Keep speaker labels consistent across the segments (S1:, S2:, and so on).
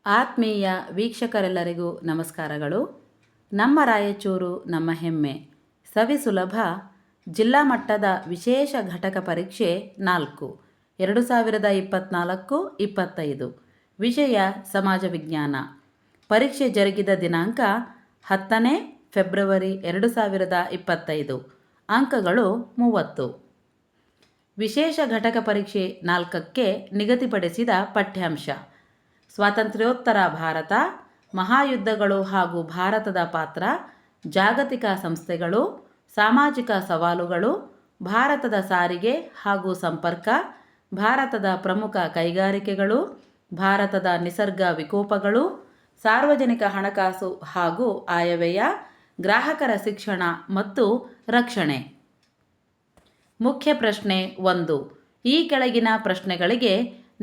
S1: ಆತ್ಮೀಯ ವೀಕ್ಷಕರೆಲ್ಲರಿಗೂ ನಮಸ್ಕಾರಗಳು. ನಮ್ಮ ರಾಯಚೂರು ನಮ್ಮ ಹೆಮ್ಮೆ ಸವಿಸುಲಭ ಜಿಲ್ಲಾ ಮಟ್ಟದ ವಿಶೇಷ ಘಟಕ ಪರೀಕ್ಷೆ 4 2024-25 ವಿಷಯ ಸಮಾಜ ವಿಜ್ಞಾನ. ಪರೀಕ್ಷೆ ಜರುಗಿದ ದಿನಾಂಕ 10ನೇ ಫೆಬ್ರವರಿ 2025. ಅಂಕಗಳು 30. ವಿಶೇಷ ಘಟಕ ಪರೀಕ್ಷೆ 4ಕ್ಕೆ ನಿಗದಿಪಡಿಸಿದ ಪಠ್ಯಾಂಶ: ಸ್ವಾತಂತ್ರ್ಯೋತ್ತರ ಭಾರತ, ಮಹಾಯುದ್ಧಗಳು ಹಾಗೂ ಭಾರತದ ಪಾತ್ರ, ಜಾಗತಿಕ ಸಂಸ್ಥೆಗಳು, ಸಾಮಾಜಿಕ ಸವಾಲುಗಳು, ಭಾರತದ ಸಾರಿಗೆ ಹಾಗೂ ಸಂಪರ್ಕ, ಭಾರತದ ಪ್ರಮುಖ ಕೈಗಾರಿಕೆಗಳು, ಭಾರತದ ನಿಸರ್ಗ ವಿಕೋಪಗಳು, ಸಾರ್ವಜನಿಕ ಹಣಕಾಸು ಹಾಗೂ ಆಯವ್ಯಯ, ಗ್ರಾಹಕರ ಶಿಕ್ಷಣ ಮತ್ತು ರಕ್ಷಣೆ. ಮುಖ್ಯ ಪ್ರಶ್ನೆ 1. ಈ ಕೆಳಗಿನ ಪ್ರಶ್ನೆಗಳಿಗೆ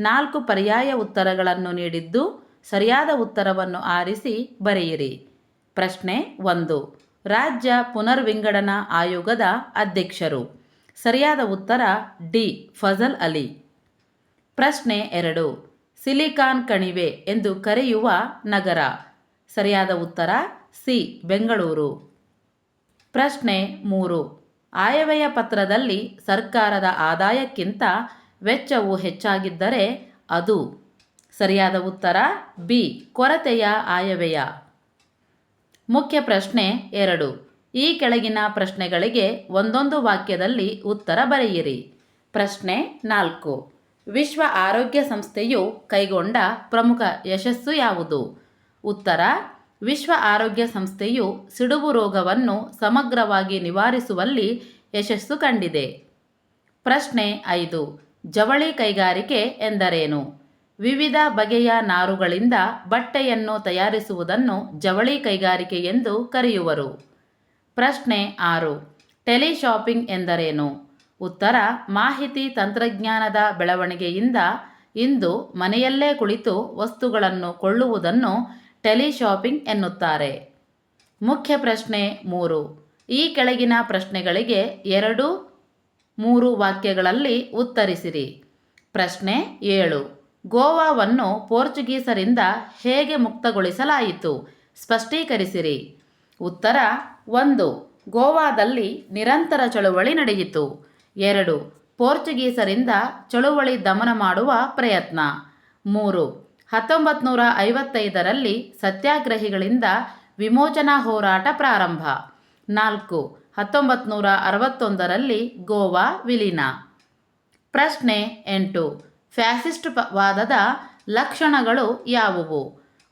S1: 4 ಪರ್ಯಾಯ ಉತ್ತರಗಳನ್ನು ನೀಡಿದ್ದು ಸರಿಯಾದ ಉತ್ತರವನ್ನು ಆರಿಸಿ ಬರೆಯಿರಿ. ಪ್ರಶ್ನೆ 1. ರಾಜ್ಯ ಪುನರ್ವಿಂಗಡನಾ ಆಯೋಗದ ಅಧ್ಯಕ್ಷರು. ಸರಿಯಾದ ಉತ್ತರ ಡಿ. ಫಜಲ್ ಅಲಿ. ಪ್ರಶ್ನೆ 2. ಸಿಲಿಕಾನ್ ಕಣಿವೆ ಎಂದು ಕರೆಯುವ ನಗರ. ಸರಿಯಾದ ಉತ್ತರ ಸಿ. ಬೆಂಗಳೂರು. ಪ್ರಶ್ನೆ 3. ಆಯವ್ಯಯ ಪತ್ರದಲ್ಲಿ ಸರ್ಕಾರದ ಆದಾಯಕ್ಕಿಂತ ವೆಚ್ಚವು ಹೆಚ್ಚಾಗಿದ್ದರೆ ಅದು. ಸರಿಯಾದ ಉತ್ತರ ಬಿ. ಕೊರತೆಯ ಆಯವ್ಯಯ. ಮುಖ್ಯ ಪ್ರಶ್ನೆ 2. ಈ ಕೆಳಗಿನ ಪ್ರಶ್ನೆಗಳಿಗೆ ಒಂದೊಂದು ವಾಕ್ಯದಲ್ಲಿ ಉತ್ತರ ಬರೆಯಿರಿ. ಪ್ರಶ್ನೆ 4. ವಿಶ್ವ ಆರೋಗ್ಯ ಸಂಸ್ಥೆಯು ಕೈಗೊಂಡ ಪ್ರಮುಖ ಯಶಸ್ಸು ಯಾವುದು? ಉತ್ತರ: ವಿಶ್ವ ಆರೋಗ್ಯ ಸಂಸ್ಥೆಯು ಸಿಡುಬು ರೋಗವನ್ನು ಸಮಗ್ರವಾಗಿ ನಿವಾರಿಸುವಲ್ಲಿ ಯಶಸ್ಸು ಕಂಡಿದೆ. ಪ್ರಶ್ನೆ 5. ಜವಳಿ ಕೈಗಾರಿಕೆ ಎಂದರೇನು? ವಿವಿಧ ಬಗೆಯ ನಾರುಗಳಿಂದ ಬಟ್ಟೆಯನ್ನು ತಯಾರಿಸುವುದನ್ನು ಜವಳಿ ಕೈಗಾರಿಕೆ ಎಂದು ಕರೆಯುವರು. ಪ್ರಶ್ನೆ 6. ಟೆಲಿಶಾಪಿಂಗ್ ಎಂದರೇನು? ಉತ್ತರ: ಮಾಹಿತಿ ತಂತ್ರಜ್ಞಾನದ ಬೆಳವಣಿಗೆಯಿಂದ ಇಂದು ಮನೆಯಲ್ಲೇ ಕುಳಿತು ವಸ್ತುಗಳನ್ನು ಕೊಳ್ಳುವುದನ್ನು ಟೆಲಿಶಾಪಿಂಗ್ ಎನ್ನುತ್ತಾರೆ. ಮುಖ್ಯ ಪ್ರಶ್ನೆ 3. ಈ ಕೆಳಗಿನ ಪ್ರಶ್ನೆಗಳಿಗೆ 2-3 ವಾಕ್ಯಗಳಲ್ಲಿ ಉತ್ತರಿಸಿರಿ. ಪ್ರಶ್ನೆ 7. ಗೋವಾವನ್ನು ಪೋರ್ಚುಗೀಸರಿಂದ ಹೇಗೆ ಮುಕ್ತಗೊಳಿಸಲಾಯಿತು? ಸ್ಪಷ್ಟೀಕರಿಸಿರಿ. ಉತ್ತರ: 1. ಗೋವಾದಲ್ಲಿ ನಿರಂತರ ಚಳುವಳಿ ನಡೆಯಿತು. 2. ಪೋರ್ಚುಗೀಸರಿಂದ ಚಳುವಳಿ ದಮನ ಮಾಡುವ ಪ್ರಯತ್ನ. 3. 1955ರಲ್ಲಿ ಸತ್ಯಾಗ್ರಹಿಗಳಿಂದ ವಿಮೋಚನಾ ಹೋರಾಟ ಪ್ರಾರಂಭ. 4. 1961ರಲ್ಲಿ ಗೋವಾ ವಿಲೀನ. ಪ್ರಶ್ನೆ 8. ಫ್ಯಾಸಿಸ್ಟ್ ವಾದದ ಲಕ್ಷಣಗಳು ಯಾವುವು?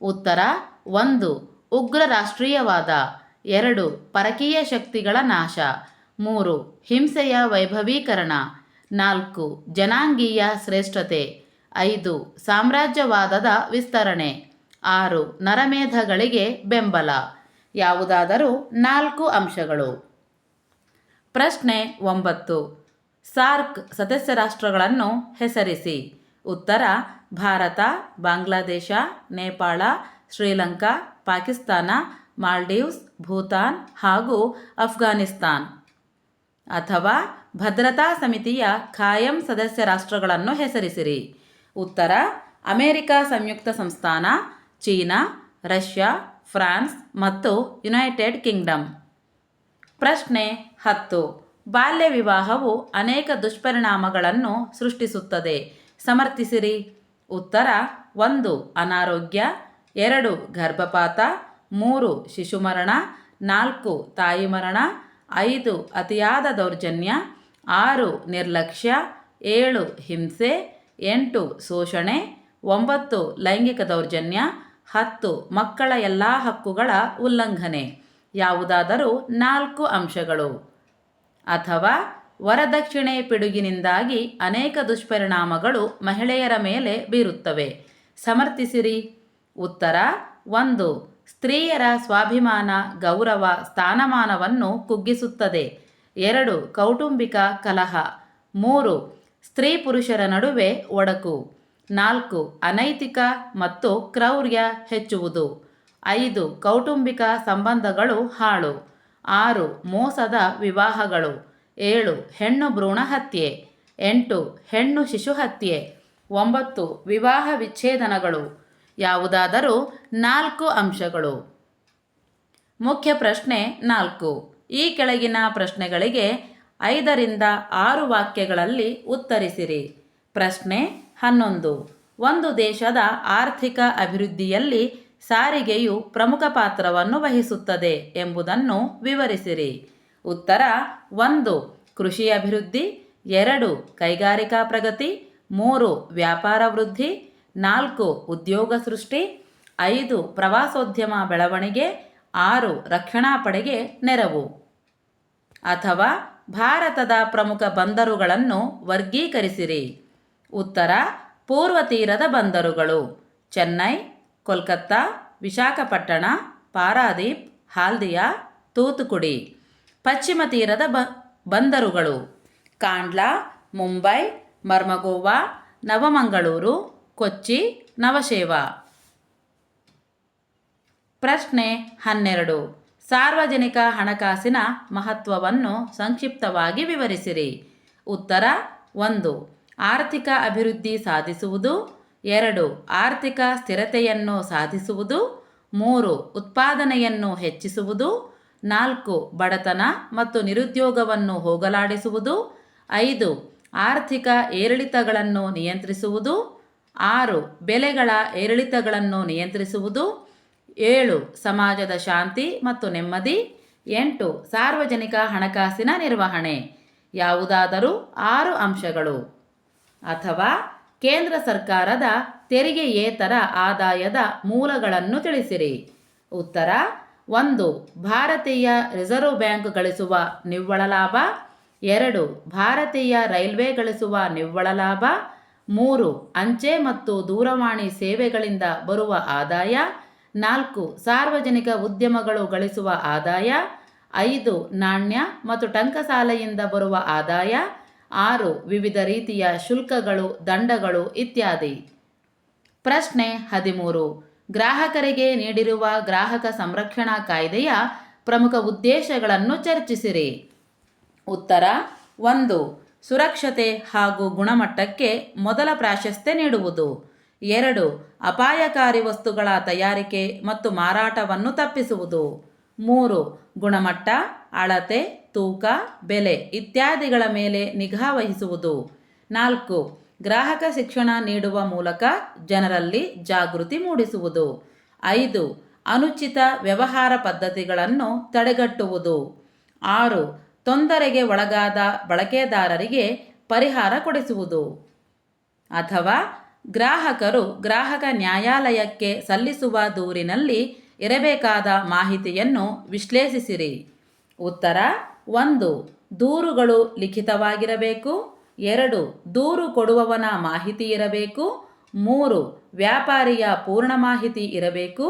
S1: ಉತ್ತರ: 1. ಉಗ್ರ ರಾಷ್ಟ್ರೀಯವಾದ. 2. ಪರಕೀಯ ಶಕ್ತಿಗಳ ನಾಶ. 3. ಹಿಂಸೆಯ ವೈಭವೀಕರಣ. 4. ಜನಾಂಗೀಯ ಶ್ರೇಷ್ಠತೆ. 5. ಸಾಮ್ರಾಜ್ಯವಾದದ ವಿಸ್ತರಣೆ. 6. ನರಮೇಧಗಳಿಗೆ ಬೆಂಬಲ. ಯಾವುದಾದರೂ 4 ಅಂಶಗಳು. ಪ್ರಶ್ನೆ 9. ಸಾರ್ಕ್ ಸದಸ್ಯ ರಾಷ್ಟ್ರಗಳನ್ನು ಹೆಸರಿಸಿ. ಉತ್ತರ: ಭಾರತ, ಬಾಂಗ್ಲಾದೇಶ, ನೇಪಾಳ, ಶ್ರೀಲಂಕಾ, ಪಾಕಿಸ್ತಾನ, ಮಾಲ್ಡೀವ್ಸ್, ಭೂತಾನ್ ಹಾಗೂ ಅಫ್ಘಾನಿಸ್ತಾನ್. ಅಥವಾ ಭದ್ರತಾ ಸಮಿತಿಯ ಖಾಯಂ ಸದಸ್ಯ ರಾಷ್ಟ್ರಗಳನ್ನು ಹೆಸರಿಸಿರಿ. ಉತ್ತರ: ಅಮೆರಿಕ ಸಂಯುಕ್ತ ಸಂಸ್ಥಾನ, ಚೀನಾ, ರಷ್ಯಾ, ಫ್ರಾನ್ಸ್ ಮತ್ತು ಯುನೈಟೆಡ್ ಕಿಂಗ್ಡಮ್. ಪ್ರಶ್ನೆ 10. ಬಾಲ್ಯ ವಿವಾಹವು ಅನೇಕ ದುಷ್ಪರಿಣಾಮಗಳನ್ನು ಸೃಷ್ಟಿಸುತ್ತದೆ. ಸಮರ್ಥಿಸಿರಿ. ಉತ್ತರ: 1. ಅನಾರೋಗ್ಯ. 2. ಗರ್ಭಪಾತ. 3. ಶಿಶುಮರಣ. 4. ತಾಯಿ ಮರಣ. 5. ಅತಿಯಾದ ದೌರ್ಜನ್ಯ. 6. ನಿರ್ಲಕ್ಷ್ಯ. 7. ಹಿಂಸೆ. 8. ಶೋಷಣೆ. 9. ಲೈಂಗಿಕ ದೌರ್ಜನ್ಯ. 10. ಮಕ್ಕಳ ಎಲ್ಲ ಹಕ್ಕುಗಳ ಉಲ್ಲಂಘನೆ. ಯಾವುದಾದರೂ 4 ಅಂಶಗಳು. ಅಥವಾ ವರದಕ್ಷಿಣೆ ಪಿಡುಗಿನಿಂದಾಗಿ ಅನೇಕ ದುಷ್ಪರಿಣಾಮಗಳು ಮಹಿಳೆಯರ ಮೇಲೆ ಬೀರುತ್ತವೆ. ಸಮರ್ಥಿಸಿರಿ. ಉತ್ತರ: 1. ಸ್ತ್ರೀಯರ ಸ್ವಾಭಿಮಾನ, ಗೌರವ, ಸ್ಥಾನಮಾನವನ್ನು ಕುಗ್ಗಿಸುತ್ತದೆ. 2. ಕೌಟುಂಬಿಕ ಕಲಹ. 3. ಸ್ತ್ರೀ ಪುರುಷರ ನಡುವೆ ಒಡಕು. 4. ಅನೈತಿಕ ಮತ್ತು ಕ್ರೌರ್ಯ ಹೆಚ್ಚುವುದು. 5. ಕೌಟುಂಬಿಕ ಸಂಬಂಧಗಳು ಹಾಳು. 6. ಮೋಸದ ವಿವಾಹಗಳು. 7. ಹೆಣ್ಣು ಭ್ರೂಣ ಹತ್ಯೆ. 8. ಹೆಣ್ಣು ಶಿಶು ಹತ್ಯೆ. 9. ವಿವಾಹ ವಿಚ್ಛೇದನಗಳು. ಯಾವುದಾದರೂ 4 ಅಂಶಗಳು. ಮುಖ್ಯ ಪ್ರಶ್ನೆ 4. ಈ ಕೆಳಗಿನ ಪ್ರಶ್ನೆಗಳಿಗೆ 5ರಿಂದ 6 ವಾಕ್ಯಗಳಲ್ಲಿ ಉತ್ತರಿಸಿರಿ. ಪ್ರಶ್ನೆ 11. ಒಂದು ದೇಶದ ಆರ್ಥಿಕ ಅಭಿವೃದ್ಧಿಯಲ್ಲಿ ಸಾರಿಗೆಯು ಪ್ರಮುಖ ಪಾತ್ರವನ್ನು ವಹಿಸುತ್ತದೆ ಎಂಬುದನ್ನು ವಿವರಿಸಿರಿ. ಉತ್ತರ 1. ಕೃಷಿ ಅಭಿವೃದ್ಧಿ, 2. ಕೈಗಾರಿಕಾ ಪ್ರಗತಿ, 3. ವ್ಯಾಪಾರ ವೃದ್ಧಿ, 4. ಉದ್ಯೋಗ ಸೃಷ್ಟಿ, 5. ಪ್ರವಾಸೋದ್ಯಮ ಬೆಳವಣಿಗೆ, 6. ರಕ್ಷಣಾ ಪಡೆಗೆ ನೆರವು. ಅಥವಾ ಭಾರತದ ಪ್ರಮುಖ ಬಂದರುಗಳನ್ನು ವರ್ಗೀಕರಿಸಿರಿ. ಉತ್ತರ ಪೂರ್ವ ತೀರದ ಬಂದರುಗಳು: ಚೆನ್ನೈ, ಕೋಲ್ಕತ್ತಾ, ವಿಶಾಖಪಟ್ಟಣ, ಪಾರಾದೀಪ್, ಹಾಲ್ದಿಯಾ, ತೂತುಕುಡಿ. ಪಶ್ಚಿಮ ತೀರದ ಬಂದರುಗಳು: ಕಾಂಡ್ಲಾ, ಮುಂಬೈ, ಮರ್ಮಗೋವಾ, ನವಮಂಗಳೂರು, ಕೊಚ್ಚಿ, ನವಶೇವಾ. ಪ್ರಶ್ನೆ 12. ಸಾರ್ವಜನಿಕ ಹಣಕಾಸಿನ ಮಹತ್ವವನ್ನು ಸಂಕ್ಷಿಪ್ತವಾಗಿ ವಿವರಿಸಿರಿ. ಉತ್ತರ 1. ಆರ್ಥಿಕ ಅಭಿವೃದ್ಧಿ ಸಾಧಿಸುವುದು, 2. ಆರ್ಥಿಕ ಸ್ಥಿರತೆಯನ್ನು ಸಾಧಿಸುವುದು, 3. ಉತ್ಪಾದನೆಯನ್ನು ಹೆಚ್ಚಿಸುವುದು, 4. ಬಡತನ ಮತ್ತು ನಿರುದ್ಯೋಗವನ್ನು ಹೋಗಲಾಡಿಸುವುದು, 5. ಆರ್ಥಿಕ ಏರಿಳಿತಗಳನ್ನು ನಿಯಂತ್ರಿಸುವುದು, 6. ಬೆಲೆಗಳ ಏರಿಳಿತಗಳನ್ನು ನಿಯಂತ್ರಿಸುವುದು, 7. ಸಮಾಜದ ಶಾಂತಿ ಮತ್ತು ನೆಮ್ಮದಿ, 8. ಸಾರ್ವಜನಿಕ ಹಣಕಾಸಿನ ನಿರ್ವಹಣೆ. ಯಾವುದಾದರೂ 6 ಅಂಶಗಳು. ಅಥವಾ ಕೇಂದ್ರ ಸರ್ಕಾರದ ತೆರಿಗೆಯೇತರ ಆದಾಯದ ಮೂಲಗಳನ್ನು ತಿಳಿಸಿರಿ. ಉತ್ತರ 1. ಭಾರತೀಯ ರಿಸರ್ವ್ ಬ್ಯಾಂಕ್ ಗಳಿಸುವ ನಿವ್ವಳ ಲಾಭ, 2. ಭಾರತೀಯ ರೈಲ್ವೆ ಗಳಿಸುವ ನಿವ್ವಳ ಲಾಭ, 3. ಅಂಚೆ ಮತ್ತು ದೂರವಾಣಿ ಸೇವೆಗಳಿಂದ ಬರುವ ಆದಾಯ, 4. ಸಾರ್ವಜನಿಕ ಉದ್ಯಮಗಳು ಗಳಿಸುವ ಆದಾಯ, 5. ನಾಣ್ಯ ಮತ್ತು ಟಂಕಸಾಲೆಯಿಂದ ಬರುವ ಆದಾಯ, 6. ವಿವಿಧ ರೀತಿಯ ಶುಲ್ಕಗಳು, ದಂಡಗಳು ಇತ್ಯಾದಿ. ಪ್ರಶ್ನೆ 13. ಗ್ರಾಹಕರಿಗೆ ನೀಡಿರುವ ಗ್ರಾಹಕ ಸಂರಕ್ಷಣಾ ಕಾಯ್ದೆಯ ಪ್ರಮುಖ ಉದ್ದೇಶಗಳನ್ನು ಚರ್ಚಿಸಿರಿ. ಉತ್ತರ 1. ಸುರಕ್ಷತೆ ಹಾಗೂ ಗುಣಮಟ್ಟಕ್ಕೆ ಮೊದಲ ಪ್ರಾಶಸ್ತ್ಯ ನೀಡುವುದು, 2. ಅಪಾಯಕಾರಿ ವಸ್ತುಗಳ ತಯಾರಿಕೆ ಮತ್ತು ಮಾರಾಟವನ್ನು ತಪ್ಪಿಸುವುದು, 3. ಗುಣಮಟ್ಟ, ಅಳತೆ, ತೂಕ, ಬೆಲೆ ಇತ್ಯಾದಿಗಳ ಮೇಲೆ ನಿಗಾ ವಹಿಸುವುದು, 4. ಗ್ರಾಹಕ ಶಿಕ್ಷಣ ನೀಡುವ ಮೂಲಕ ಜನರಲ್ಲಿ ಜಾಗೃತಿ ಮೂಡಿಸುವುದು, 5. ಅನುಚಿತ ವ್ಯವಹಾರ ಪದ್ಧತಿಗಳನ್ನು ತಡೆಗಟ್ಟುವುದು, 6. ತೊಂದರೆಗೆ ಒಳಗಾದ ಬಳಕೆದಾರರಿಗೆ ಪರಿಹಾರ ಕೊಡಿಸುವುದು. ಅಥವಾ ಗ್ರಾಹಕರು ಗ್ರಾಹಕ ನ್ಯಾಯಾಲಯಕ್ಕೆ ಸಲ್ಲಿಸುವ ದೂರಿನಲ್ಲಿ ಇರಬೇಕಾದ ಮಾಹಿತಿಯನ್ನು ವಿಶ್ಲೇಷಿಸಿರಿ. ಉತ್ತರ 1. ದೂರುಗಳು ಲಿಖಿತವಾಗಿರಬೇಕು, 2. ದೂರು ಕೊಡುವವನ ಮಾಹಿತಿ ಇರಬೇಕು, 3. ವ್ಯಾಪಾರಿಯ ಪೂರ್ಣ ಮಾಹಿತಿ ಇರಬೇಕು,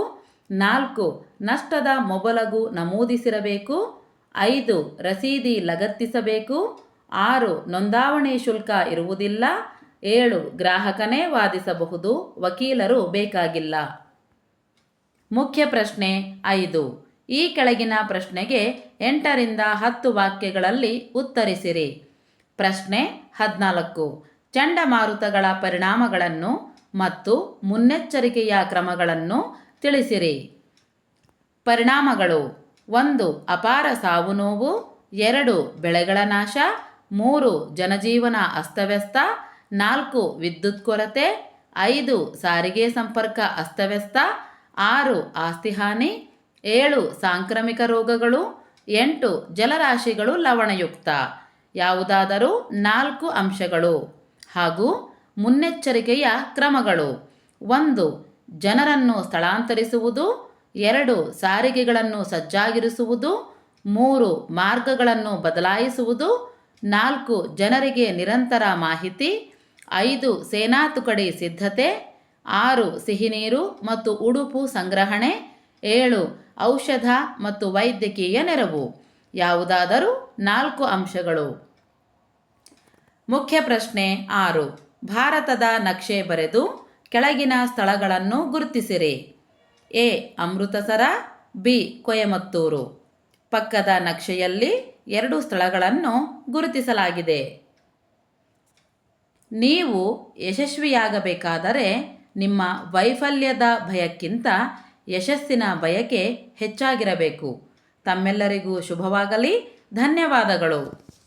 S1: 4. ನಷ್ಟದ ಮೊಬಲಗು ನಮೂದಿಸಿರಬೇಕು, 5. ರಸೀದಿ ಲಗತ್ತಿಸಬೇಕು, 6. ನೋಂದಾವಣಿ ಶುಲ್ಕ ಇರುವುದಿಲ್ಲ, 7. ಗ್ರಾಹಕನೇ ವಾದಿಸಬಹುದು, ವಕೀಲರು ಬೇಕಾಗಿಲ್ಲ. ಮುಖ್ಯ ಪ್ರಶ್ನೆ 5. ಈ ಕೆಳಗಿನ ಪ್ರಶ್ನೆಗೆ 8ರಿಂದ 10 ವಾಕ್ಯಗಳಲ್ಲಿ ಉತ್ತರಿಸಿರಿ. ಪ್ರಶ್ನೆ 14. ಚಂಡಮಾರುತಗಳ ಪರಿಣಾಮಗಳನ್ನು ಮತ್ತು ಮುನ್ನೆಚ್ಚರಿಕೆಯ ಕ್ರಮಗಳನ್ನು ತಿಳಿಸಿರಿ. ಪರಿಣಾಮಗಳು: 1. ಅಪಾರ ಸಾವು ನೋವು, 2. ಬೆಳೆಗಳ ನಾಶ, 3. ಜನಜೀವನ ಅಸ್ತವ್ಯಸ್ತ, 4. ವಿದ್ಯುತ್ ಕೊರತೆ, 5. ಸಾರಿಗೆ ಸಂಪರ್ಕ ಅಸ್ತವ್ಯಸ್ತ, 6. ಆಸ್ತಿ ಹಾನಿ, 7. ಸಾಂಕ್ರಾಮಿಕ ರೋಗಗಳು, 8. ಜಲರಾಶಿಗಳು ಲವಣಯುಕ್ತ. ಯಾವುದಾದರೂ 4 ಅಂಶಗಳು. ಹಾಗೂ ಮುನ್ನೆಚ್ಚರಿಕೆಯ ಕ್ರಮಗಳು: 1. ಜನರನ್ನು ಸ್ಥಳಾಂತರಿಸುವುದು, 2. ಸಾರಿಗೆಗಳನ್ನು ಸಜ್ಜಾಗಿರಿಸುವುದು, 3. ಮಾರ್ಗಗಳನ್ನು ಬದಲಾಯಿಸುವುದು, 4. ಜನರಿಗೆ ನಿರಂತರ ಮಾಹಿತಿ, 5. ಸೇನಾ ತುಕಡಿ ಸಿದ್ಧತೆ, 6. ಸಿಹಿನೀರು ಮತ್ತು ಉಡುಪು ಸಂಗ್ರಹಣೆ, 7. ಔಷಧ ಮತ್ತು ವೈದ್ಯಕೀಯ ನೆರವು. ಯಾವುದಾದರೂ 4 ಅಂಶಗಳು. ಮುಖ್ಯ ಪ್ರಶ್ನೆ 6. ಭಾರತದ ನಕ್ಷೆ ಬರೆದು ಕೆಳಗಿನ ಸ್ಥಳಗಳನ್ನು ಗುರುತಿಸಿರಿ. ಎ. ಅಮೃತಸರ, ಬಿ. ಕೊಯಮತ್ತೂರು. ಪಕ್ಕದ ನಕ್ಷೆಯಲ್ಲಿ 2 ಸ್ಥಳಗಳನ್ನು ಗುರುತಿಸಲಾಗಿದೆ. ನೀವು ಯಶಸ್ವಿಯಾಗಬೇಕಾದರೆ ನಿಮ್ಮ ವೈಫಲ್ಯದ ಭಯಕ್ಕಿಂತ ಯಶಸ್ಸಿನ ಬಯಕೆ ಹೆಚ್ಚಾಗಿರಬೇಕು. ತಮ್ಮೆಲ್ಲರಿಗೂ ಶುಭವಾಗಲಿ. ಧನ್ಯವಾದಗಳು.